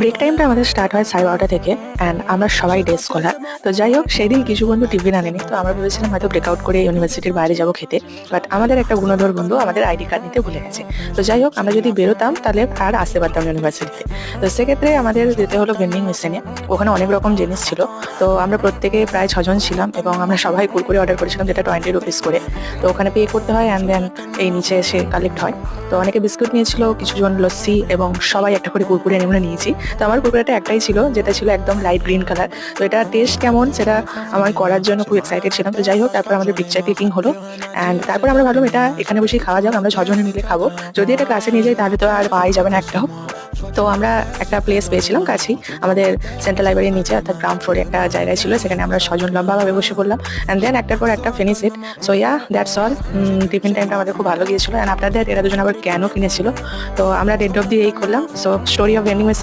Break টাইমটা আমাদের start হয় 12:30 থেকে অ্যান্ড আমরা সবাই ডে স্কলার। তো যাই হোক, সেই দিন কিছু বন্ধু টিফিন আনেনি, তো আমরা ভেবেছিলাম হয়তো ব্রেকআউট করে ইউনিভার্সিটির বাইরে যাবো খেতে। বাট আমাদের একটা গুণধর বন্ধু আমাদের আইডি কার্ড নিতে ভুলে গেছে। তো যাই হোক, আমরা যদি বেরোতাম তাহলে আর আসতে পারতাম ইউনিভার্সিটিতে। তো সেক্ষেত্রে আমাদের যেতে হলো ভেন্ডিং মেশিনে। ওখানে অনেক রকম জিনিস ছিল। তো আমরা প্রত্যেকে প্রায় 6 জন ছিলাম এবং আমরা সবাই কুরকুরে অর্ডার করেছিলাম, যেটা 20 রুপিস করে। তো ওখানে পে করতে হয় অ্যান্ড দেন এই নিচে এসে কালেক্ট হয়। তো অনেকে বিস্কুট নিয়েছিল, কিছুজন লস্যি এবং সবাই একটা করে কুরকুরে আমরা নিয়েছি। তো আমার কুরকুরেটা একটাই ছিল, যেটা ছিল একদম লাইট গ্রিন কালার। তো এটা টেস্ট কেমন সেটা আমার করার জন্য খুব এক্সাইটেড ছিলাম। তো যাই হোক, তারপর আমাদের পিকচার ক্লিকিং হলো অ্যান্ড তারপর আমরা ভাবলাম এটা এখানে বসেই খাওয়া যাক, আমরা 6 জনে মিলে খাবো। যদি এটা ক্লাসে নিয়ে যাই তাহলে তো আর পাওয়াই যাবে না একটাও। তো আমরা একটা প্লেস পেয়েছিলাম কাছেই, আমাদের সেন্ট্রাল লাইব্রেরির নিচে, অর্থাৎ গ্রাউন্ড ফ্লোরে একটা জায়গায় ছিল। সেখানে আমরা 6 জন লম্বাভাবে বসে পড়লাম অ্যান্ড দেন একটার পর একটা finish it. So yeah, that's all. Tiffin টাইমটা আমাদের খুব ভালো গিয়েছিল অ্যান্ড আপনাদের এরা দুজন আবার কেন কিনেছিল। তো আমরা ডেড অব দিয়ে এই করলাম। So story of vending machine.